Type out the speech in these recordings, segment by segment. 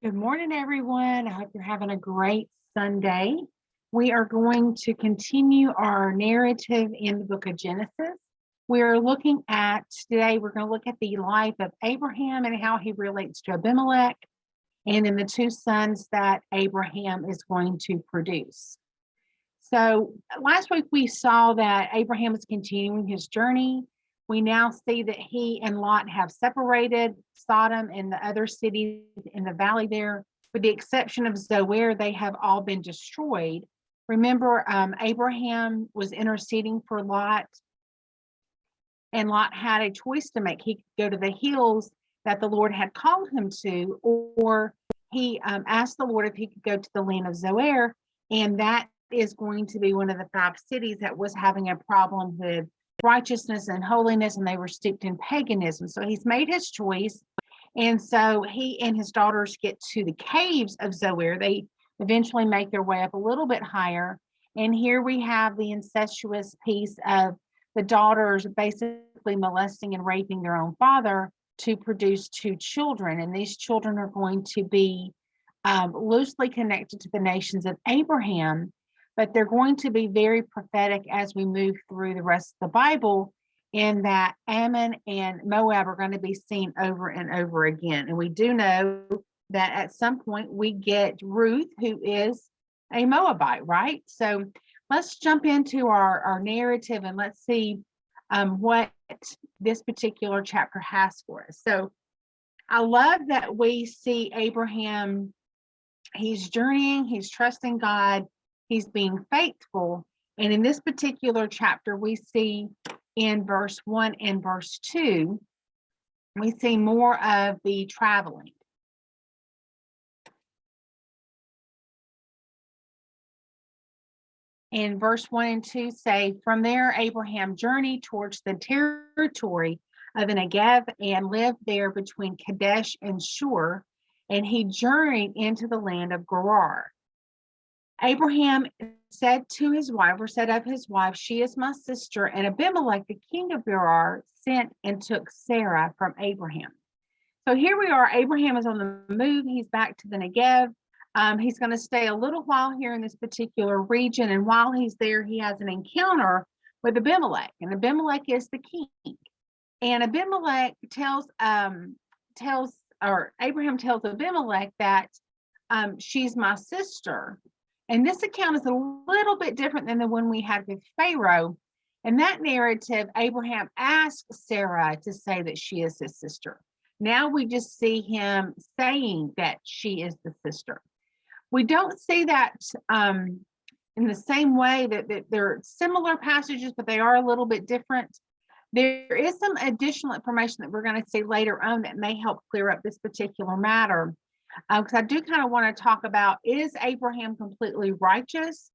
Good morning, everyone. I hope you're having a great Sunday. We are going to continue our narrative in the book of Genesis. We're looking at today, we're going to look at the life of Abraham and how he relates to Abimelech, and then the two sons that Abraham is going to produce. So last week we saw that Abraham is continuing his journey. We now see that he and Lot have separated. Sodom and the other cities in the valley there, with the exception of Zoar, they have all been destroyed. Remember, Abraham was interceding for Lot, and Lot had a choice to make. He could go to the hills that the Lord had called him to, or he asked the Lord if he could go to the land of Zoar, and that is going to be one of the 5 cities that was having a problem with righteousness and holiness, and they were steeped in paganism. So he's made his choice. And so he and his daughters get to the caves of Zoar. They eventually make their way up a little bit higher. And here we have the incestuous piece of the daughters basically molesting and raping their own father to produce 2 children. And these children are going to be loosely connected to the nations of Abraham, but they're going to be very prophetic as we move through the rest of the Bible, in that Ammon and Moab are going to be seen over and over again. And we do know that at some point we get Ruth, who is a Moabite, right? So let's jump into our narrative and let's see what this particular chapter has for us. So I love that we see Abraham, he's journeying, he's trusting God, he's being faithful. And in this particular chapter, we see in verse 1 and verse 2, we see more of the traveling. In verse 1 and 2 say, from there, Abraham journeyed towards the territory of the Negev and lived there between Kadesh and Shur, and he journeyed into the land of Gerar. Abraham said to his wife, or said of his wife, she is my sister. And Abimelech, the king of Gerar, sent and took Sarah from Abraham. So here we are. Abraham is on the move. He's back to the Negev. He's going to stay a little while here in this particular region. And while he's there, he has an encounter with Abimelech. And Abimelech is the king. And Abimelech Abraham tells Abimelech that she's my sister. And this account is a little bit different than the one we had with Pharaoh. In that narrative, Abraham asked Sarah to say that she is his sister. Now we just see him saying that she is the sister. We don't see that in the same way that they're similar passages, but they are a little bit different. There is some additional information that we're going to see later on that may help clear up this particular matter. Because I do kind of want to talk about, is Abraham completely righteous,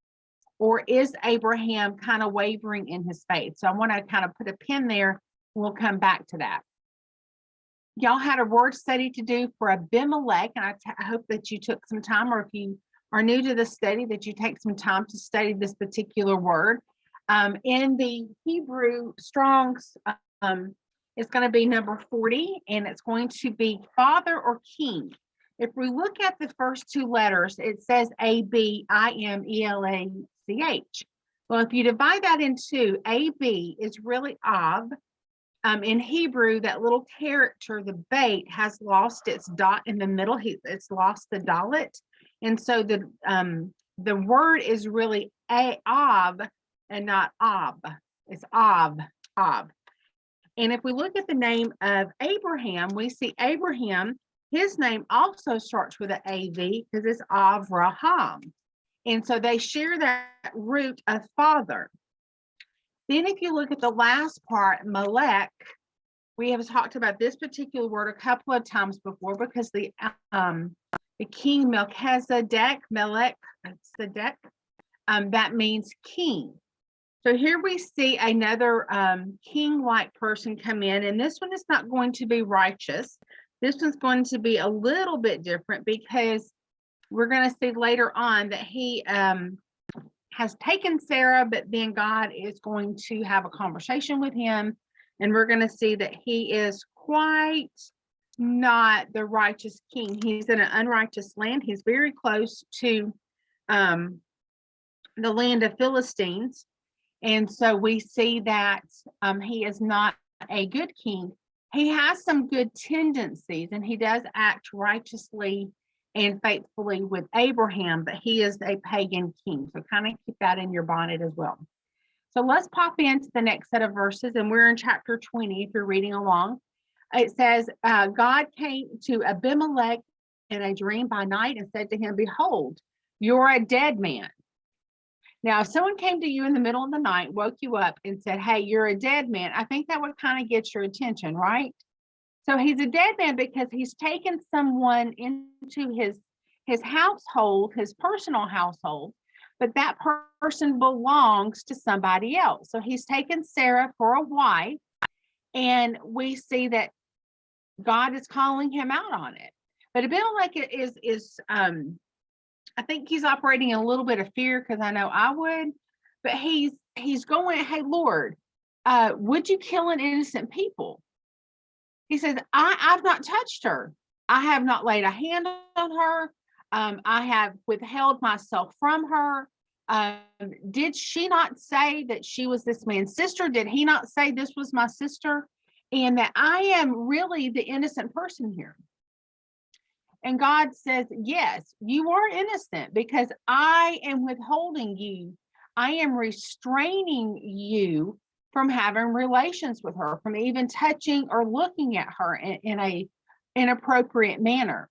or is Abraham kind of wavering in his faith? So I want to kind of put a pin there. We'll come back to that. Y'all had a word study to do for Abimelech, and I hope that you took some time, or if you are new to the study, that you take some time to study this particular word. In the Hebrew Strong's, it's going to be number 40, and it's going to be father or king. If we look at the first 2 letters, it says Abimelech. Well, if you divide that in 2, AB is really Ab. In Hebrew, that little character, the bait, has lost its dot in the middle. It's lost the dalet. And so the word is really Ab and not Ab. It's Ab. And if we look at the name of Abraham, we see Abraham, his name also starts with an AV because it's Avraham. And so they share that root of father. Then if you look at the last part, Melech, we have talked about this particular word a couple of times before, because the king Melchizedek, that means king. So here we see another king-like person come in, and this one is not going to be righteous. This one's going to be a little bit different, because we're going to see later on that he has taken Sarah, but then God is going to have a conversation with him, and we're going to see that he is quite not the righteous king. He's in an unrighteous land. He's very close to the land of Philistines. And so we see that he is not a good king. He has some good tendencies, and he does act righteously and faithfully with Abraham, but he is a pagan king. So kind of keep that in your bonnet as well. So let's pop into the next set of verses, and we're in chapter 20 if you're reading along. It says, God came to Abimelech in a dream by night and said to him, behold, you're a dead man. Now, if someone came to you in the middle of the night, woke you up and said, hey, you're a dead man, I think that would kind of get your attention, right? So he's a dead man because he's taken someone into his household, his personal household, but that person belongs to somebody else. So he's taken Sarah for a wife, and we see that God is calling him out on it. But Abimelech is I think he's operating in a little bit of fear, because I know I would, but he's going, hey, Lord, would you kill an innocent people? He says, I've not touched her. I have not laid a hand on her. I have withheld myself from her. Did she not say that she was this man's sister? Did he not say this was my sister? And that I am really the innocent person here. And God says, yes, you are innocent, because I am withholding you. I am restraining you from having relations with her, from even touching or looking at her in a inappropriate manner.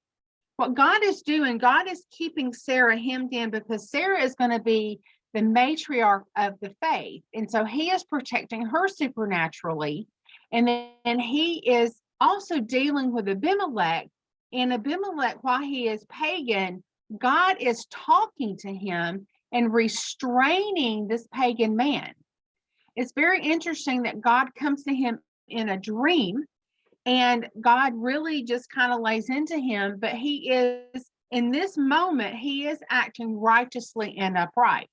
What God is doing, God is keeping Sarah hemmed in, because Sarah is going to be the matriarch of the faith. And so he is protecting her supernaturally. And then he is also dealing with Abimelech. And Abimelech, while he is pagan, God is talking to him and restraining this pagan man. It's very interesting that God comes to him in a dream, and God really just kind of lays into him, but he is, in this moment, he is acting righteously and upright.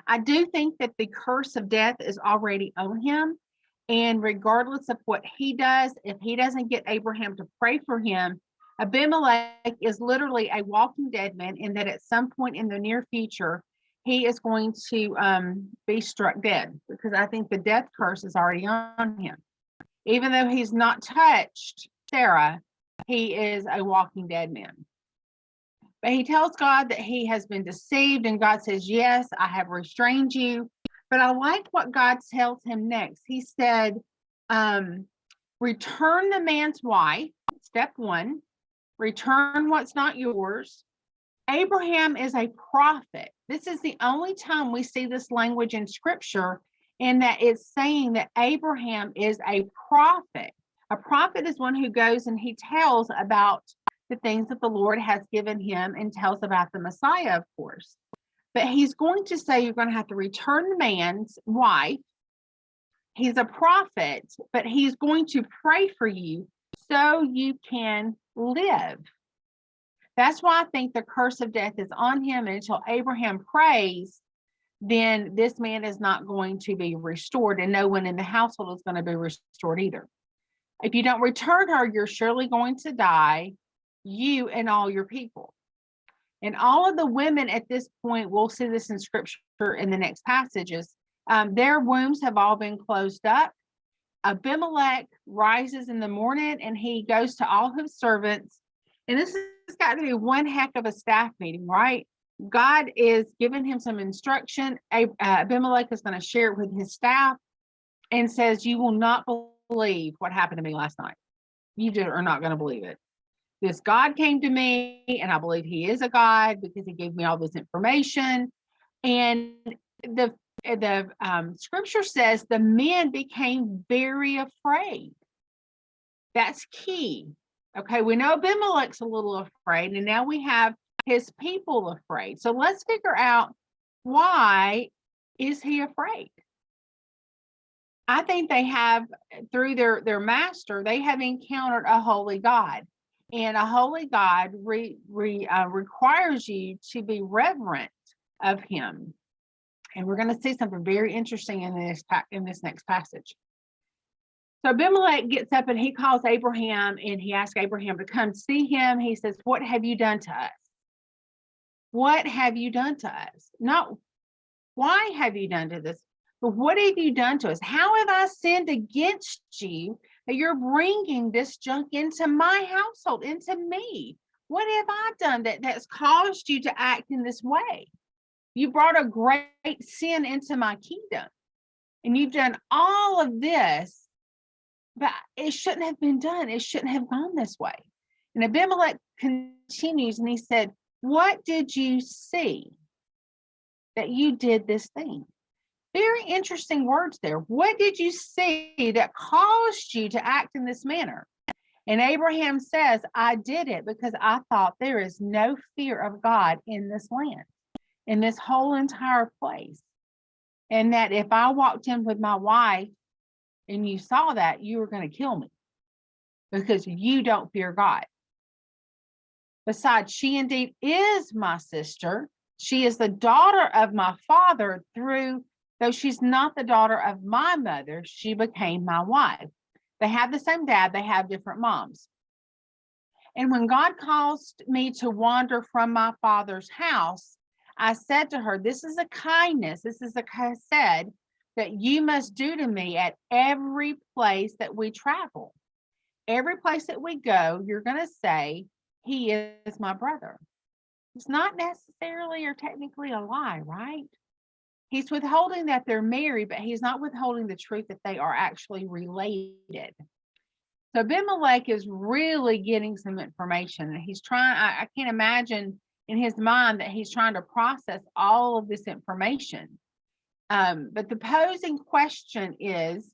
I do think that the curse of death is already on him, and regardless of what he does, if he doesn't get Abraham to pray for him, Abimelech is literally a walking dead man, in that at some point in the near future, he is going to be struck dead, because I think the death curse is already on him. Even though he's not touched Sarah, he is a walking dead man. But he tells God that he has been deceived, and God says, yes, I have restrained you. But I like what God tells him next. He said, return the man's wife, step one. Return what's not yours. Abraham is a prophet. This is the only time we see this language in scripture, in that it's saying that Abraham is a prophet. A prophet is one who goes and he tells about the things that the Lord has given him, and tells about the Messiah, of course. But he's going to say you're going to have to return the man's wife. He's a prophet, but he's going to pray for you so you can live. That's why I think the curse of death is on him. And until Abraham prays, then this man is not going to be restored, and no one in the household is going to be restored either. If you don't return her, you're surely going to die, you and all your people. And all of the women at this point, we'll see this in scripture in the next passages, their wombs have all been closed up. Abimelech rises in the morning, and he goes to all his servants. And this has got to be one heck of a staff meeting, right? God is giving him some instruction. Abimelech is going to share it with his staff, and says, you will not believe what happened to me last night. You just are not going to believe it. This God came to me, and I believe he is a God, because he gave me all this information. And the scripture says the men became very afraid. That's key. Okay, we know Abimelech's a little afraid, and now we have his people afraid. So let's figure out, why is he afraid? I think they have, through their master, they have encountered a holy God. And a holy God requires you to be reverent of him. And we're going to see something very interesting in this next passage. So Abimelech gets up and he calls Abraham and he asks Abraham to come see him. He says, "What have you done to us? What have you done to us? Not why have you done to this, but what have you done to us? How have I sinned against you that you're bringing this junk into my household, into me? What have I done that's caused you to act in this way? You brought a great sin into my kingdom, and you've done all of this, but it shouldn't have been done. It shouldn't have gone this way." And Abimelech continues and he said, "What did you see that you did this thing?" Very interesting words there. What did you see that caused you to act in this manner? And Abraham says, "I did it because I thought there is no fear of God in this land, in this whole entire place. And that if I walked in with my wife and you saw that, you were going to kill me because you don't fear God. Besides, she indeed is my sister. She is the daughter of my father though she's not the daughter of my mother, she became my wife. They have the same dad, they have different moms. And when God caused me to wander from my father's house, I said to her, this is a kindness, this is a chesed that you must do to me at every place that we travel. Every place that we go, you're going to say, he is my brother." It's not necessarily or technically a lie, right? He's withholding that they're married, but he's not withholding the truth that they are actually related. So Abimelech is really getting some information. And he's trying, I can't imagine in his mind that he's trying to process all of this information. But the posing question is,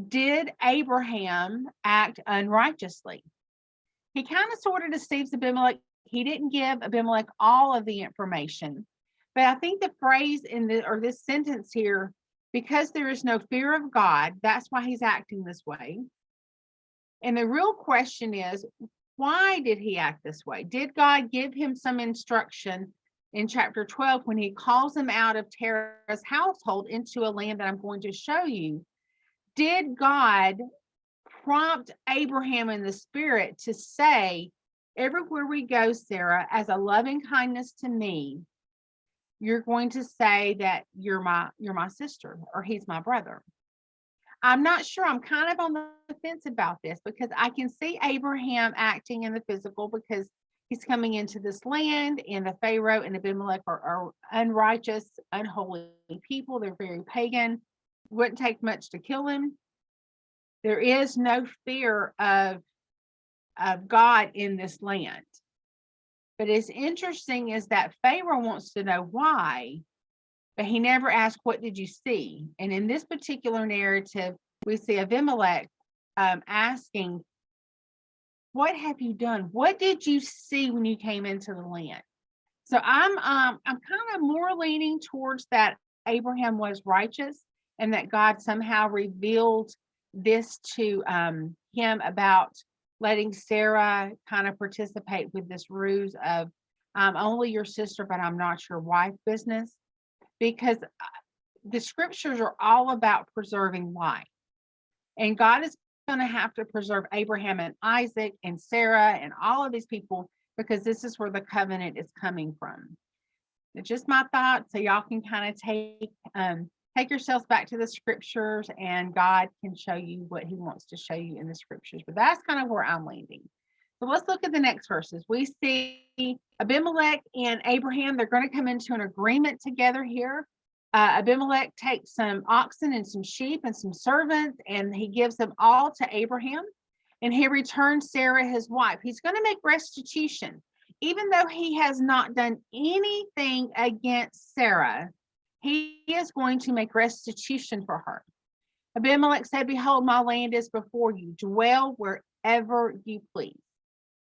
did Abraham act unrighteously? He kind of sort of deceives Abimelech. He didn't give Abimelech all of the information. But I think the phrase this sentence here, because there is no fear of God, that's why he's acting this way. And the real question is, why did he act this way? Did God give him some instruction in chapter 12 when he calls him out of Terah's household into a land that I'm going to show you? Did God prompt Abraham in the spirit to say, everywhere we go, Sarah, as a loving kindness to me, you're going to say that you're my sister, or he's my brother? I'm not sure. I'm kind of on the fence about this because I can see Abraham acting in the physical because he's coming into this land, and the Pharaoh and Abimelech are unrighteous, unholy people. They're very pagan. Wouldn't take much to kill him. There is no fear of God in this land. But it's interesting is that Pharaoh wants to know why, but he never asked, what did you see? And in this particular narrative, we see Abimelech asking, what have you done? What did you see when you came into the land? So I'm kind of more leaning towards that Abraham was righteous and that God somehow revealed this to him about letting Sarah kind of participate with this ruse of I'm only your sister, but I'm not your wife business, because the scriptures are all about preserving life. And God is going to have to preserve Abraham and Isaac and Sarah and all of these people, because this is where the covenant is coming from. It's just my thoughts, so y'all can kind of take yourselves back to the scriptures, and God can show you what he wants to show you in the scriptures. But that's kind of where I'm landing. So let's look at the next verses. We see Abimelech and Abraham. They're going to come into an agreement together here. Abimelech takes some oxen and some sheep and some servants, and he gives them all to Abraham. And he returns Sarah, his wife. He's going to make restitution. Even though he has not done anything against Sarah, he is going to make restitution for her. Abimelech said, behold, my land is before you. Dwell wherever you please.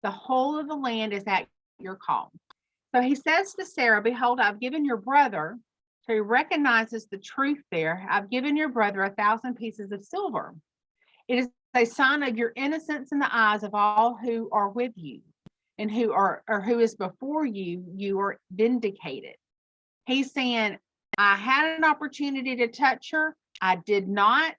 The whole of the land is at your call. So he says to Sarah, behold, I've given your brother, so he recognizes the truth there. I've given your brother 1,000 pieces of silver. It is a sign of your innocence in the eyes of all who are with you, and who is before you, you are vindicated. He's saying, I had an opportunity to touch her. I did not.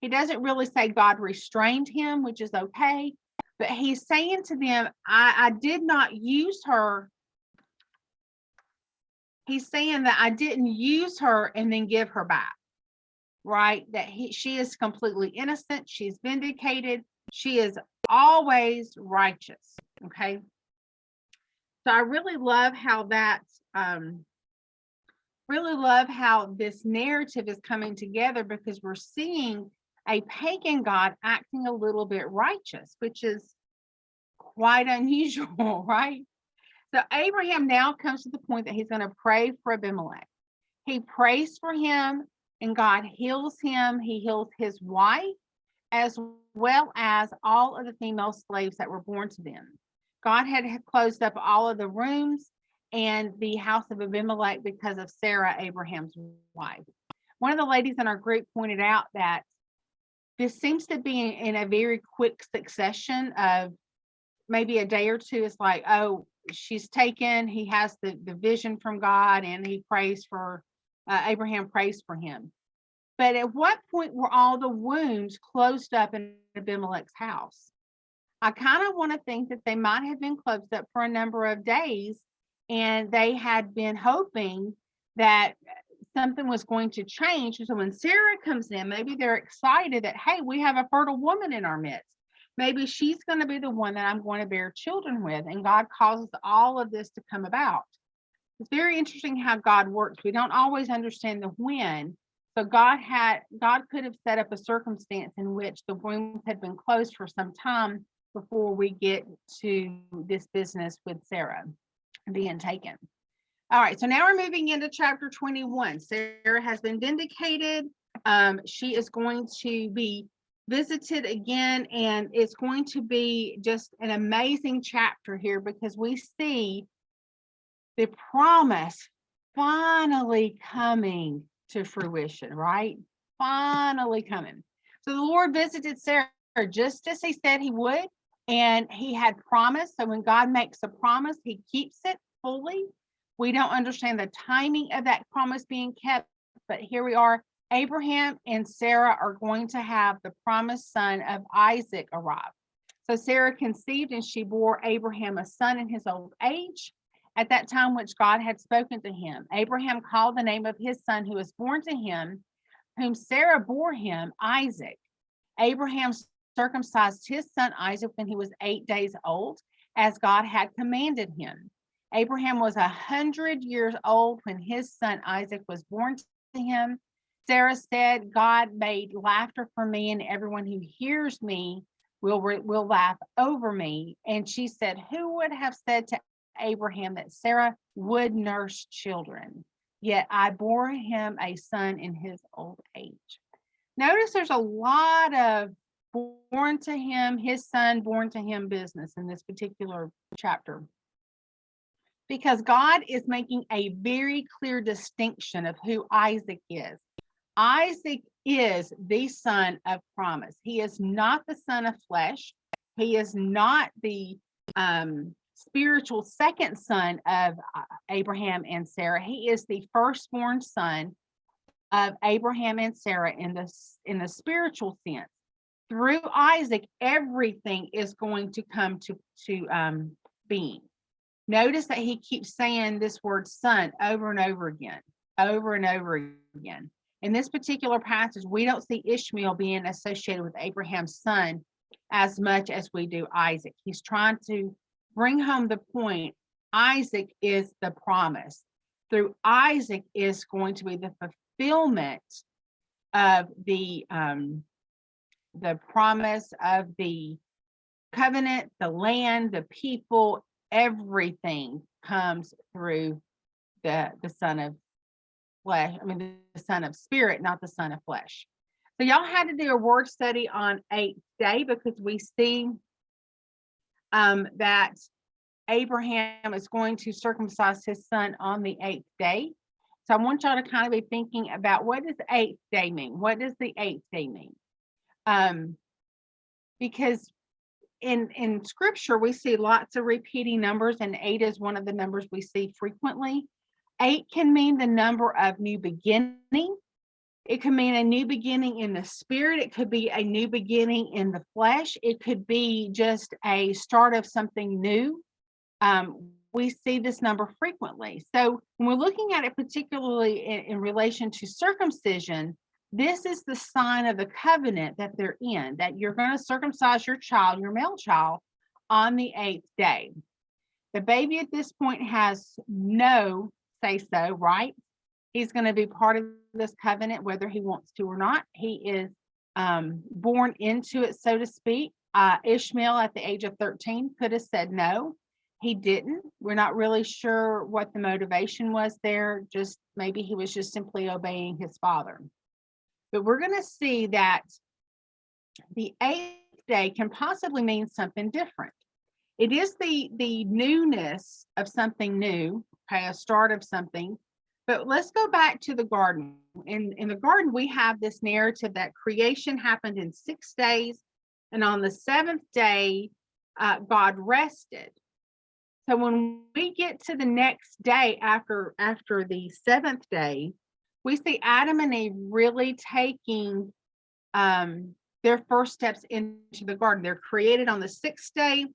He doesn't really say God restrained him, which is okay. But he's saying to them, I did not use her. He's saying that I didn't use her and then give her back, right? That she is completely innocent. She's vindicated. She is always righteous. Okay. So I really love how this narrative is coming together, because we're seeing a pagan God acting a little bit righteous, which is quite unusual, right? So Abraham now comes to the point that he's going to pray for Abimelech. He prays for him and God heals him. He heals his wife as well as all of the female slaves that were born to them. God had closed up all of the rooms and the house of Abimelech because of Sarah, Abraham's wife. One of the ladies in our group pointed out that this seems to be in a very quick succession of maybe a day or two. It's like, oh, she's taken. He has the vision from God, and he prays for Abraham prays for him. But at what point were all the wounds closed up in Abimelech's house? I kind of want to think that they might have been closed up for a number of days, and they had been hoping that something was going to change. So when Sarah comes in, maybe they're excited that, hey, we have a fertile woman in our midst. Maybe she's going to be the one that I'm going to bear children with. And God causes all of this to come about. It's very interesting how God works. We don't always understand the when. So God could have set up a circumstance in which the wombs had been closed for some time before we get to this business with Sarah being taken. All right, so now we're moving into chapter 21. Sarah has been vindicated. She is going to be visited again, and it's going to be just an amazing chapter here, because we see the promise finally coming to fruition, right? Finally coming. So the Lord visited Sarah just as he said he would, and he had promised. So when God makes a promise, he keeps it fully. We don't understand the timing of that promise being kept, but here we are. Abraham and Sarah are going to have the promised son of Isaac arrive. So Sarah conceived, and she bore Abraham a son in his old age, at that time which God had spoken to him. Abraham called the name of his son who was born to him, whom Sarah bore him, Isaac. Abraham circumcised his son Isaac when he was 8 days old, as God had commanded him. Abraham was 100 years old when his son Isaac was born to him. Sarah said, God made laughter for me, and everyone who hears me will laugh over me. And she said, who would have said to Abraham that Sarah would nurse children? Yet I bore him a son in his old age. Notice there's a lot of born to him, his son born to him business in this particular chapter, because God is making a very clear distinction of who Isaac is. Isaac is the son of promise. He is not the son of flesh. He is not the spiritual second son of Abraham and Sarah. He is the firstborn son of Abraham and Sarah in the spiritual sense. Through Isaac, everything is going to come to being. Notice that he keeps saying this word son over and over again, over and over again. In this particular passage, we don't see Ishmael being associated with Abraham's son as much as we do Isaac. He's trying to bring home the point. Isaac is the promise. Through Isaac is going to be the fulfillment of the promise of the covenant, the land, the people. Everything comes through the son of flesh. I mean, the son of spirit, not the son of flesh. So y'all had to do a word study on 8th day, because we see that Abraham is going to circumcise his son on the 8th day. So I want y'all to kind of be thinking about, what does 8th day mean? What does the 8th day mean? Because in scripture, we see lots of repeating numbers, and 8 is one of the numbers we see frequently. 8 can mean the number of new beginning. It could mean a new beginning in the spirit. It could be a new beginning in the flesh. It could be just a start of something new. We see this number frequently. So when we're looking at it, particularly in relation to circumcision, this is the sign of the covenant that they're in, that you're going to circumcise your child, your male child, on the 8th day. The baby at this point has no say so, right? He's going to be part of this covenant, whether he wants to or not. He is born into it, so to speak. Ishmael, at the age of 13, could have said no. He didn't. We're not really sure what the motivation was there. Just maybe he was just simply obeying his father. But we're going to see that the 8th day can possibly mean something different. It is the newness of something new, okay, a start of something. But let's go back to the garden. In the garden, we have this narrative that creation happened in 6 days, and on the 7th day, God rested. So when we get to the next day after the 7th day, we see Adam and Eve really taking their first steps into the garden. They're created on the 6th day.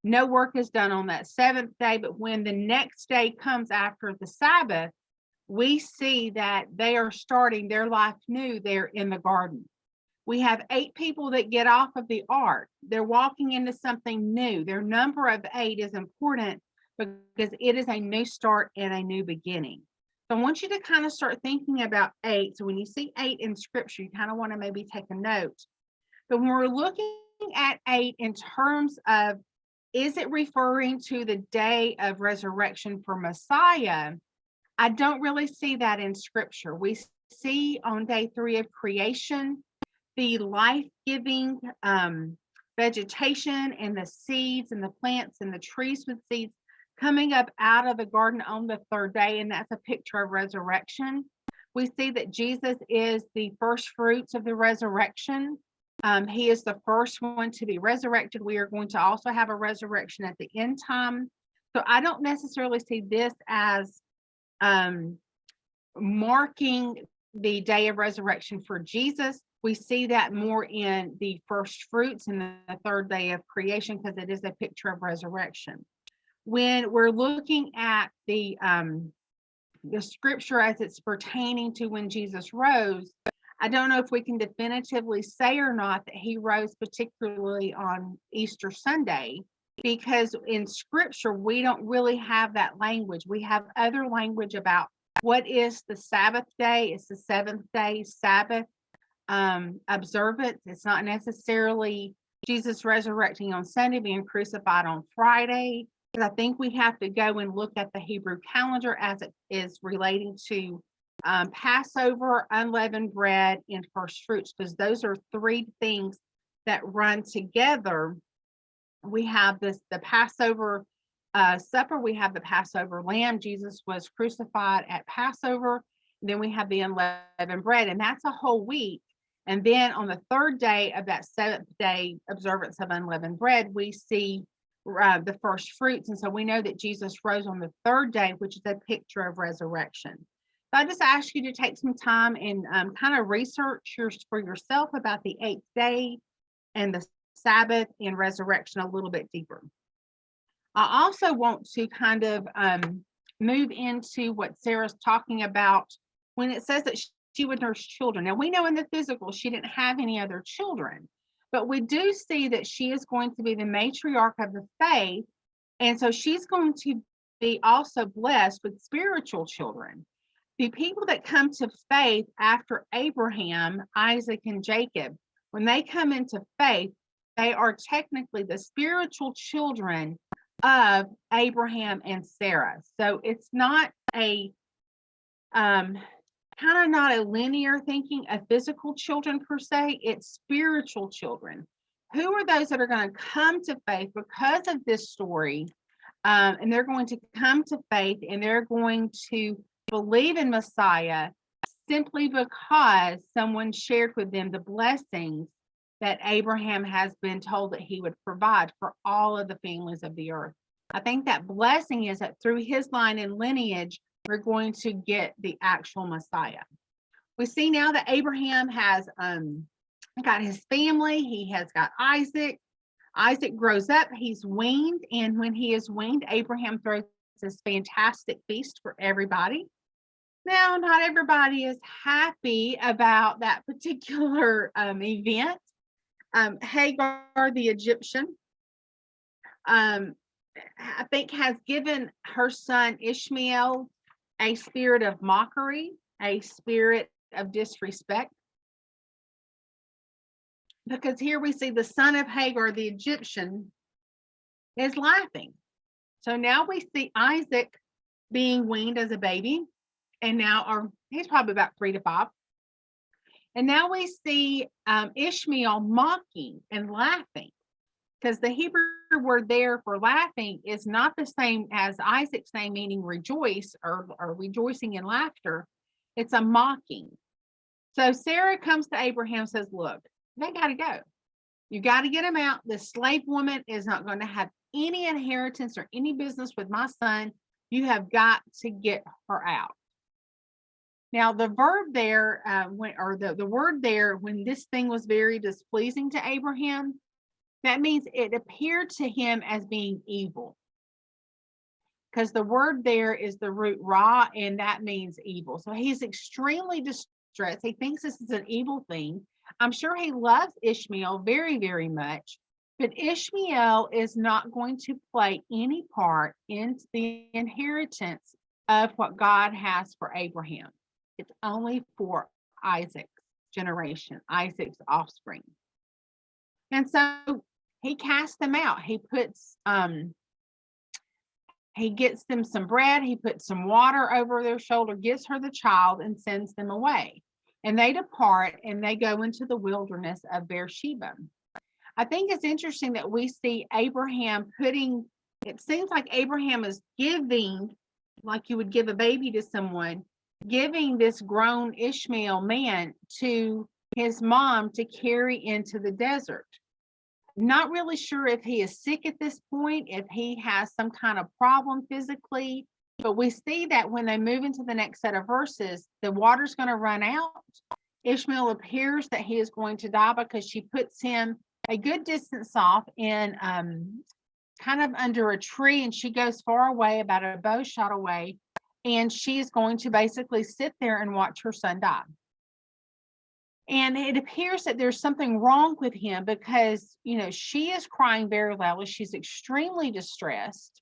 No work is done on that 7th day, but when the next day comes after the Sabbath, we see that they are starting their life new there in the garden. We have 8 people that get off of the ark. They're walking into something new. Their number of 8 is important because it is a new start and a new beginning. So I want you to kind of start thinking about 8. So when you see 8 in scripture, you kind of want to maybe take a note. But when we're looking at 8 in terms of, is it referring to the day of resurrection for Messiah? I don't really see that in scripture. We see on day 3 of creation, the life-giving vegetation and the seeds and the plants and the trees with seeds coming up out of the garden on the 3rd day, and that's a picture of resurrection. We see that Jesus is the first fruits of the resurrection. He is the first one to be resurrected. We are going to also have a resurrection at the end time. So I don't necessarily see this as marking the day of resurrection for Jesus. We see that more in the first fruits and the 3rd day of creation, because it is a picture of resurrection. When we're looking at the scripture as it's pertaining to when Jesus rose, I don't know if we can definitively say or not that he rose particularly on Easter Sunday, because in scripture, we don't really have that language. We have other language about what is the Sabbath day. It's the 7th day Sabbath observance. It's not necessarily Jesus resurrecting on Sunday, being crucified on Friday. Because I think we have to go and look at the Hebrew calendar as it is relating to Passover, unleavened bread, and first fruits, because those are 3 things that run together. We have the Passover supper. We have the Passover lamb. Jesus was crucified at Passover. Then we have the unleavened bread, and that's a whole week. And then on the 3rd day of that 7th day observance of unleavened bread, we see the first fruits. And so we know that Jesus rose on the 3rd day, which is a picture of resurrection. So I just ask you to take some time and kind of research for yourself about the 8th day and the Sabbath and resurrection a little bit deeper. I also want to kind of move into what Sarah's talking about when it says that she would nurse children. Now, we know in the physical, she didn't have any other children, but we do see that she is going to be the matriarch of the faith. And so she's going to be also blessed with spiritual children. The people that come to faith after Abraham, Isaac, and Jacob, when they come into faith, they are technically the spiritual children of Abraham and Sarah. So it's not a kind of not a linear thinking of physical children per se. It's spiritual children. Who are those that are going to come to faith because of this story? And they're going to come to faith, and they're going to believe in Messiah simply because someone shared with them the blessings that Abraham has been told that he would provide for all of the families of the earth. I think that blessing is that through his line and lineage, we're going to get the actual Messiah. We see now that Abraham has got his family. He has got Isaac. Isaac grows up, he's weaned, and when he is weaned, Abraham throws this fantastic feast for everybody. Now, not everybody is happy about that particular event. Hagar, the Egyptian, I think has given her son Ishmael a spirit of mockery, a spirit of disrespect. Because here we see the son of Hagar, the Egyptian, is laughing. So now we see Isaac being weaned as a baby, and now he's probably about 3 to 5. And now we see Ishmael mocking and laughing, because the Hebrew word there for laughing is not the same as Isaac's name, meaning rejoice or rejoicing in laughter. It's a mocking. So Sarah comes to Abraham and says, look, they got to go. You got to get them out. The slave woman is not going to have any inheritance or any business with my son. You have got to get her out. Now, the verb there, the word there, when this thing was very displeasing to Abraham, that means it appeared to him as being evil. Because the word there is the root ra, and that means evil. So he's extremely distressed. He thinks this is an evil thing. I'm sure he loves Ishmael very, very much, but Ishmael is not going to play any part in the inheritance of what God has for Abraham. It's only for Isaac's generation, Isaac's offspring. And so he casts them out. He gets them some bread, he puts some water over their shoulder, gives her the child, and sends them away. And they depart and they go into the wilderness of Beersheba. I think it's interesting that we see Abraham it seems like Abraham is giving, like you would give a baby to someone, giving this grown Ishmael man to his mom to carry into the desert. Not really sure if he is sick at this point, if he has some kind of problem physically. But we see that when they move into the next set of verses, the water's going to run out. Ishmael appears that he is going to die because she puts him a good distance off in kind of under a tree, and she goes far away, about a bow shot away, and she's going to basically sit there and watch her son die. And it appears that there's something wrong with him because, she is crying very loudly. She's extremely distressed.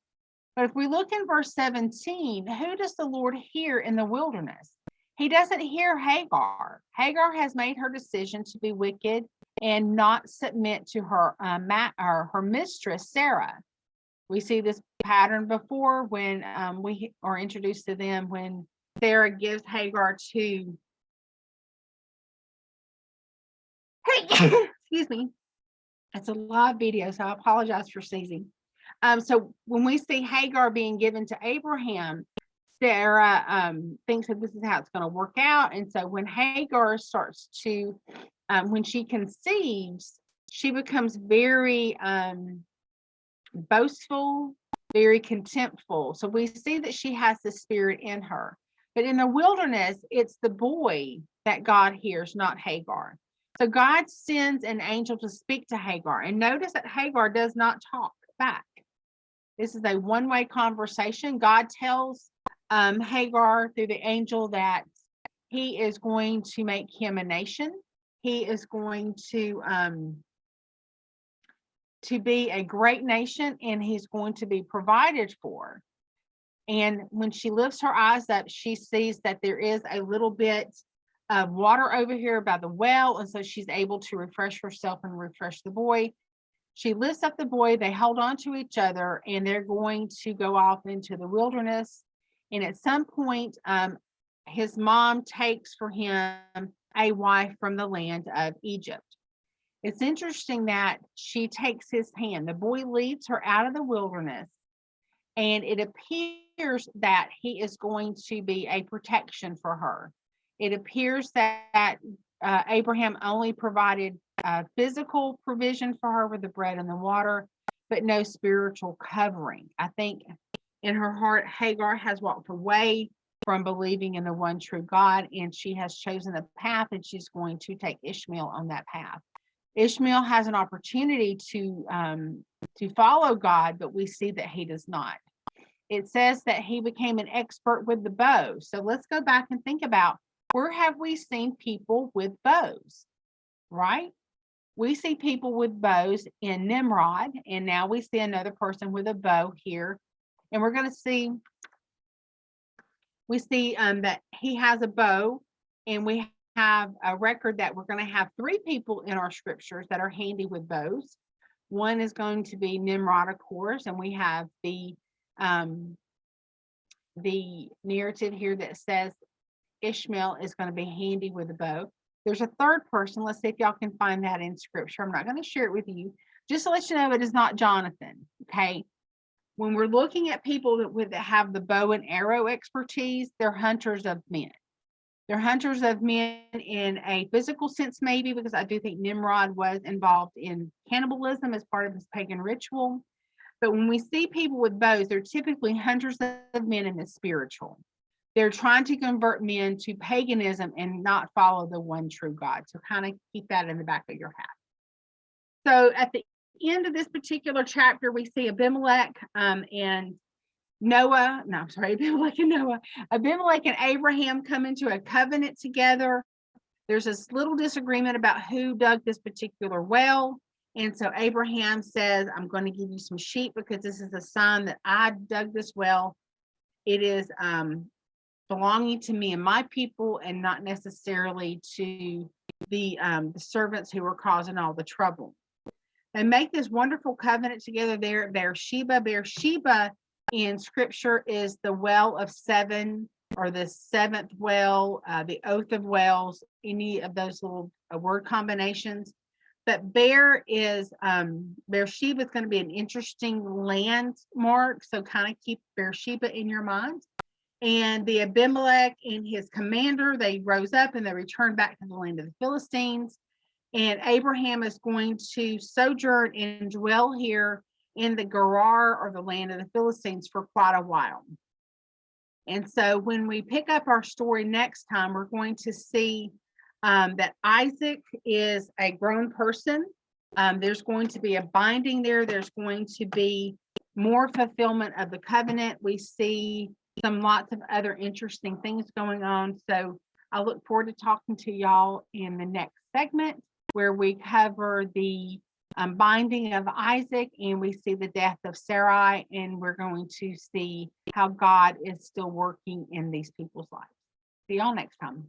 But if we look in verse 17, who does the Lord hear in the wilderness? He doesn't hear Hagar. Hagar has made her decision to be wicked and not submit to her her mistress, Sarah. We see this pattern before when we are introduced to them when Sarah gives Hagar to excuse me. It's a live video, so I apologize for sneezing. So when we see Hagar being given to Abraham, Sarah thinks that this is how it's going to work out. And so when Hagar starts to, when she conceives, she becomes very boastful, very contemptful. So we see that she has the spirit in her. But in the wilderness, it's the boy that God hears, not Hagar. So God sends an angel to speak to Hagar. And notice that Hagar does not talk back. This is a one-way conversation. God tells Hagar through the angel that he is going to make him a nation. He is going to be a great nation, and he's going to be provided for. And when she lifts her eyes up, she sees that there is a little bit of water over here by the well, and so she's able to refresh herself and refresh the boy. She lifts up the boy, they hold on to each other, and they're going to go off into the wilderness. And at some point, his mom takes for him a wife from the land of Egypt. It's interesting that she takes his hand. The boy leads her out of the wilderness, and it appears that he is going to be a protection for her. It appears that Abraham only provided physical provision for her with the bread and the water, but no spiritual covering. I think in her heart, Hagar has walked away from believing in the one true God, and she has chosen a path, and she's going to take Ishmael on that path. Ishmael has an opportunity to follow God, but we see that he does not. It says that he became an expert with the bow. So let's go back and think about, where have we seen people with bows, right? We see people with bows in Nimrod, and now we see another person with a bow here. And we're going to see, we see that he has a bow, and we have a record that we're going to have 3 people in our scriptures that are handy with bows. One is going to be Nimrod, of course, and we have the narrative here that says Ishmael is going to be handy with a bow. There's a third person. Let's see if y'all can find that in scripture. I'm not going to share it with you. Just to let you know, it is not Jonathan. Okay. When we're looking at people that have the bow and arrow expertise, they're hunters of men. They're hunters of men in a physical sense, maybe, because I do think Nimrod was involved in cannibalism as part of his pagan ritual. But when we see people with bows, they're typically hunters of men in the spiritual. They're trying to convert men to paganism and not follow the one true God. So kind of keep that in the back of your hat. So at the end of this particular chapter, we see Abimelech and Noah. No, I'm sorry, Abimelech and Noah. Abimelech and Abraham come into a covenant together. There's this little disagreement about who dug this particular well. And so Abraham says, I'm going to give you some sheep because this is a sign that I dug this well. It is belonging to me and my people, and not necessarily to the servants who were causing all the trouble. They make this wonderful covenant together there at Beersheba. Beersheba in scripture is the well of 7, or the 7th well, the oath of wells, any of those little word combinations. But Beersheba is going to be an interesting landmark, so kind of keep Beersheba in your mind. And the Abimelech and his commander, they rose up and they returned back to the land of the Philistines. And Abraham is going to sojourn and dwell here in the Gerar, or the land of the Philistines, for quite a while. And so when we pick up our story next time, we're going to see that Isaac is a grown person. There's going to be a binding there. There's going to be more fulfillment of the covenant. We see lots of other interesting things going on. So I look forward to talking to y'all in the next segment, where we cover the binding of Isaac, and we see the death of Sarai, and we're going to see how God is still working in these people's lives. See y'all next time.